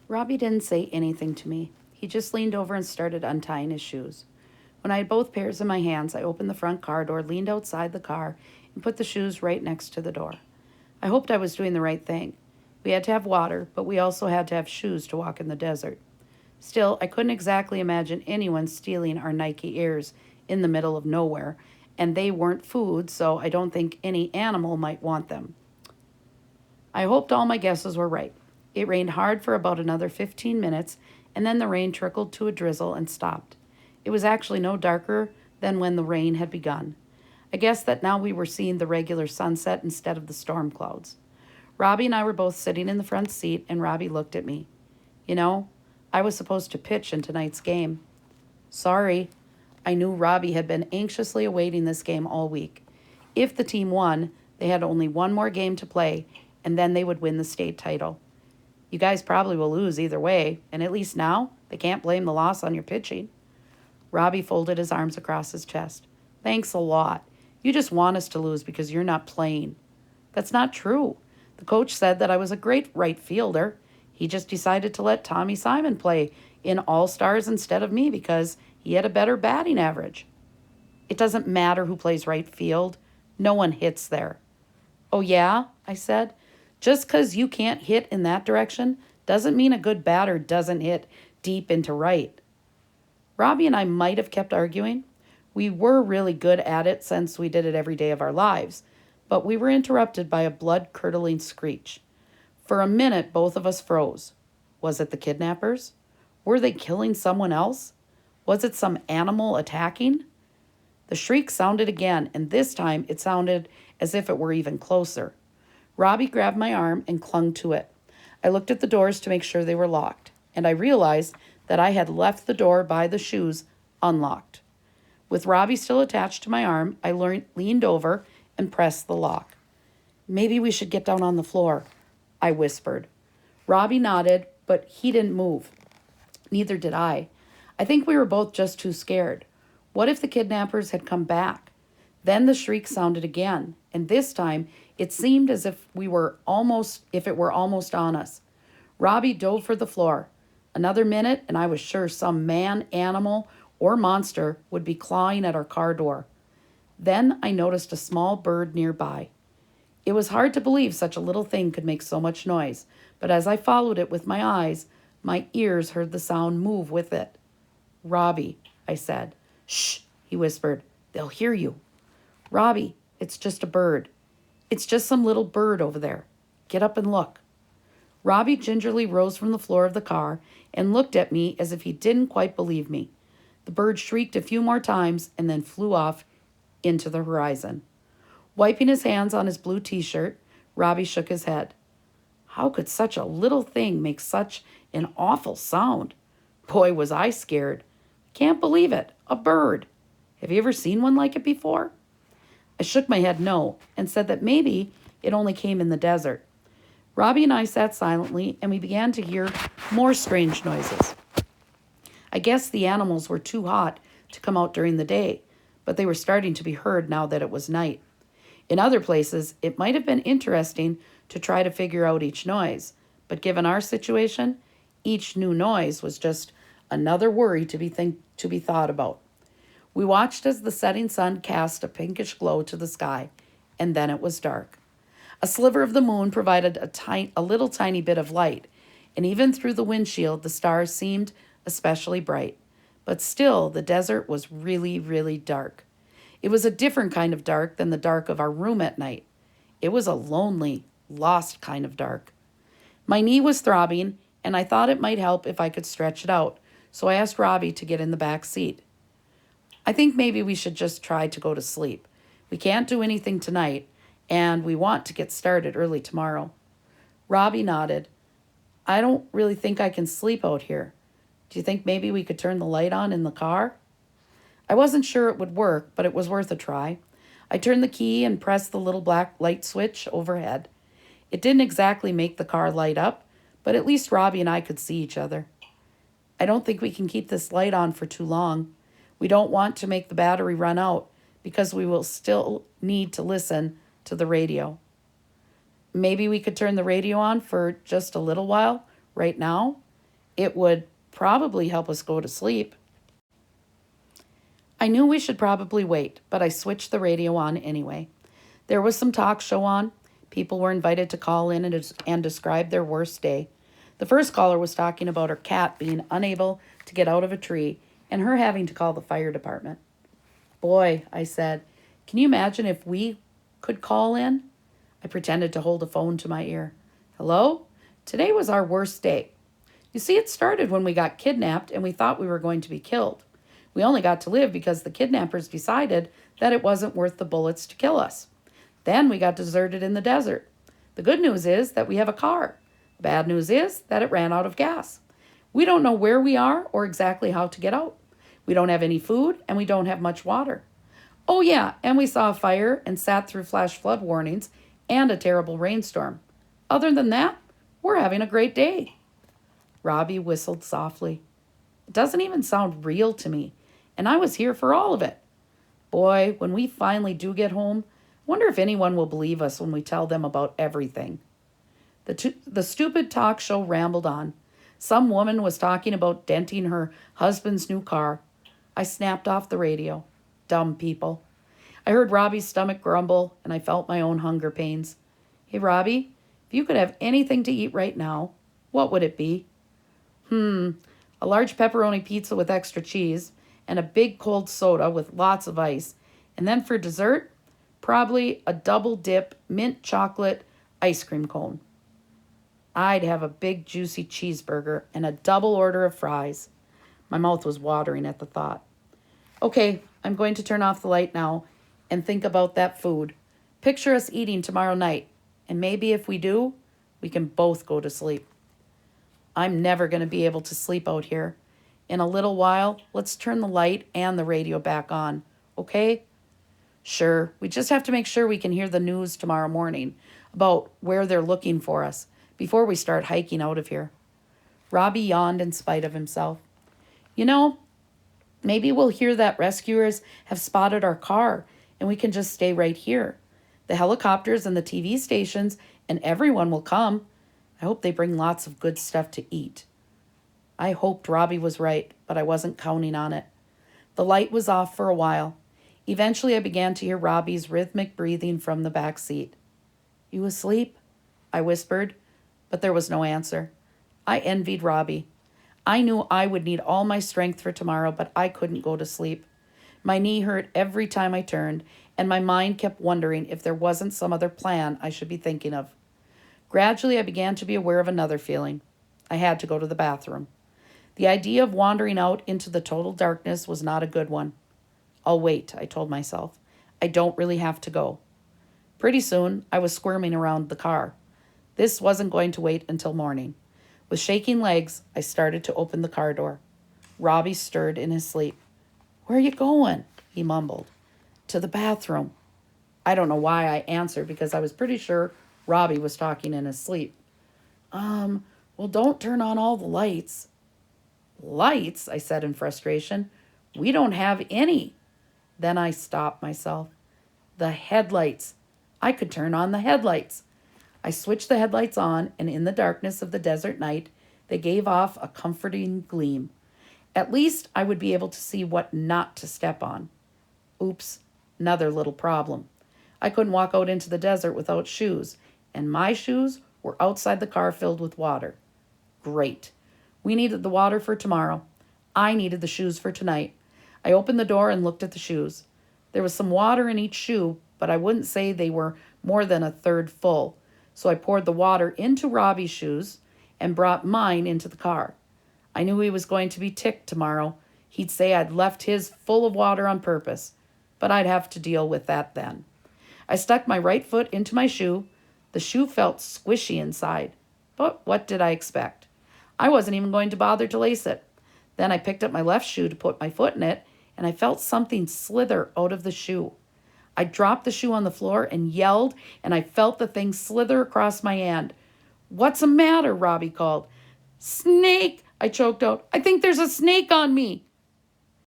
Robbie didn't say anything to me. He just leaned over and started untying his shoes. When I had both pairs in my hands, I opened the front car door, leaned outside the car, and put the shoes right next to the door. I hoped I was doing the right thing. We had to have water, but we also had to have shoes to walk in the desert. Still, I couldn't exactly imagine anyone stealing our Nike Airs in the middle of nowhere, and they weren't food, so I don't think any animal might want them. I hoped all my guesses were right. It rained hard for about another 15 minutes, and then the rain trickled to a drizzle and stopped. It was actually no darker than when the rain had begun. I guessed that now we were seeing the regular sunset instead of the storm clouds. Robbie and I were both sitting in the front seat, and Robbie looked at me. You know, I was supposed to pitch in tonight's game. Sorry. I knew Robbie had been anxiously awaiting this game all week. If the team won, they had only one more game to play, and then they would win the state title. You guys probably will lose either way, and at least now they can't blame the loss on your pitching. Robbie folded his arms across his chest. Thanks a lot. You just want us to lose because you're not playing. That's not true. The coach said that I was a great right fielder. He just decided to let Tommy Simon play in All-Stars instead of me because he had a better batting average. It doesn't matter who plays right field. No one hits there. Oh, yeah? I said. Just because you can't hit in that direction doesn't mean a good batter doesn't hit deep into right. Robbie and I might have kept arguing. We were really good at it since we did it every day of our lives, but we were interrupted by a blood-curdling screech. For a minute, both of us froze. Was it the kidnappers? Were they killing someone else? Was it some animal attacking? The shriek sounded again, and this time it sounded as if it were even closer. Robbie grabbed my arm and clung to it. I looked at the doors to make sure they were locked, and I realized that I had left the door by the shoes unlocked. With Robbie still attached to my arm, I leaned over and pressed the lock. Maybe we should get down on the floor, I whispered. Robbie nodded, but he didn't move. Neither did I. I think we were both just too scared. What if the kidnappers had come back? Then the shriek sounded again, and this time it seemed as if it were almost on us. Robbie dove for the floor. Another minute, and I was sure some man, animal, or monster would be clawing at our car door. Then I noticed a small bird nearby. It was hard to believe such a little thing could make so much noise, but as I followed it with my eyes, my ears heard the sound move with it. Robbie, I said. Shh, he whispered. They'll hear you. Robbie, it's just a bird. It's just some little bird over there. Get up and look. Robbie gingerly rose from the floor of the car and looked at me as if he didn't quite believe me. The bird shrieked a few more times and then flew off into the horizon. Wiping his hands on his blue t-shirt, Robbie shook his head. How could such a little thing make such an awful sound? Boy, was I scared. Can't believe it. A bird. Have you ever seen one like it before? I shook my head no and said that maybe it only came in the desert. Robbie and I sat silently and we began to hear more strange noises. I guess the animals were too hot to come out during the day, but they were starting to be heard now that it was night. In other places, it might have been interesting to try to figure out each noise, but given our situation, each new noise was just another worry to be thought about. We watched as the setting sun cast a pinkish glow to the sky, and then it was dark. A sliver of the moon provided a little tiny bit of light, and even through the windshield the stars seemed especially bright. But still, the desert was really, really dark. It was a different kind of dark than the dark of our room at night. It was a lonely, lost kind of dark. My knee was throbbing, and I thought it might help if I could stretch it out, so I asked Robbie to get in the back seat. I think maybe we should just try to go to sleep. We can't do anything tonight, and we want to get started early tomorrow. Robbie nodded. I don't really think I can sleep out here. Do you think maybe we could turn the light on in the car? I wasn't sure it would work, but it was worth a try. I turned the key and pressed the little black light switch overhead. It didn't exactly make the car light up, but at least Robbie and I could see each other. I don't think we can keep this light on for too long. We don't want to make the battery run out because we will still need to listen to the radio. Maybe we could turn the radio on for just a little while right now? It would probably help us go to sleep. I knew we should probably wait, but I switched the radio on anyway. There was some talk show on. People were invited to call in and describe their worst day. The first caller was talking about her cat being unable to get out of a tree and her having to call the fire department. Boy, I said, can you imagine if we could call in? I pretended to hold a phone to my ear. Hello? Today was our worst day. You see, it started when we got kidnapped and we thought we were going to be killed. We only got to live because the kidnappers decided that it wasn't worth the bullets to kill us. Then we got deserted in the desert. The good news is that we have a car. The bad news is that it ran out of gas. We don't know where we are or exactly how to get out. We don't have any food and we don't have much water. Oh yeah, and we saw a fire and sat through flash flood warnings and a terrible rainstorm. Other than that, we're having a great day. Robbie whistled softly. It doesn't even sound real to me, and I was here for all of it. Boy, when we finally do get home, I wonder if anyone will believe us when we tell them about everything. The stupid talk show rambled on. Some woman was talking about denting her husband's new car. I snapped off the radio. Dumb people. I heard Robbie's stomach grumble, and I felt my own hunger pains. Hey, Robbie, if you could have anything to eat right now, what would it be? A large pepperoni pizza with extra cheese, and a big cold soda with lots of ice. And then for dessert, probably a double dip mint chocolate ice cream cone. I'd have a big juicy cheeseburger and a double order of fries. My mouth was watering at the thought. Okay, I'm going to turn off the light now and think about that food. Picture us eating tomorrow night, and maybe if we do, we can both go to sleep. I'm never going to be able to sleep out here. In a little while, let's turn the light and the radio back on, okay? Sure, we just have to make sure we can hear the news tomorrow morning about where they're looking for us before we start hiking out of here. Robbie yawned in spite of himself. You know, maybe we'll hear that rescuers have spotted our car and we can just stay right here. The helicopters and the TV stations and everyone will come. I hope they bring lots of good stuff to eat. I hoped Robbie was right, but I wasn't counting on it. The light was off for a while. Eventually, I began to hear Robbie's rhythmic breathing from the back seat. You asleep? I whispered, but there was no answer. I envied Robbie. I knew I would need all my strength for tomorrow, but I couldn't go to sleep. My knee hurt every time I turned, and my mind kept wondering if there wasn't some other plan I should be thinking of. Gradually, I began to be aware of another feeling. I had to go to the bathroom. The idea of wandering out into the total darkness was not a good one. I'll wait, I told myself. I don't really have to go. Pretty soon, I was squirming around the car. This wasn't going to wait until morning. With shaking legs, I started to open the car door. Robbie stirred in his sleep. Where are you going? He mumbled. To the bathroom. I don't know why I answered because I was pretty sure Robbie was talking in his sleep. Well, don't turn on all the lights. Lights? I said in frustration. We don't have any. Then I stopped myself. The headlights. I could turn on the headlights. I switched the headlights on, and in the darkness of the desert night, they gave off a comforting gleam. At least I would be able to see what not to step on. Oops, another little problem. I couldn't walk out into the desert without shoes, and my shoes were outside the car filled with water. Great. We needed the water for tomorrow. I needed the shoes for tonight. I opened the door and looked at the shoes. There was some water in each shoe, but I wouldn't say they were more than a third full. So I poured the water into Robbie's shoes and brought mine into the car. I knew he was going to be ticked tomorrow. He'd say I'd left his full of water on purpose, but I'd have to deal with that then. I stuck my right foot into my shoe. The shoe felt squishy inside, but what did I expect? I wasn't even going to bother to lace it. Then I picked up my left shoe to put my foot in it, and I felt something slither out of the shoe. I dropped the shoe on the floor and yelled, and I felt the thing slither across my hand. What's the matter? Robbie called. Snake, I choked out. I think there's a snake on me.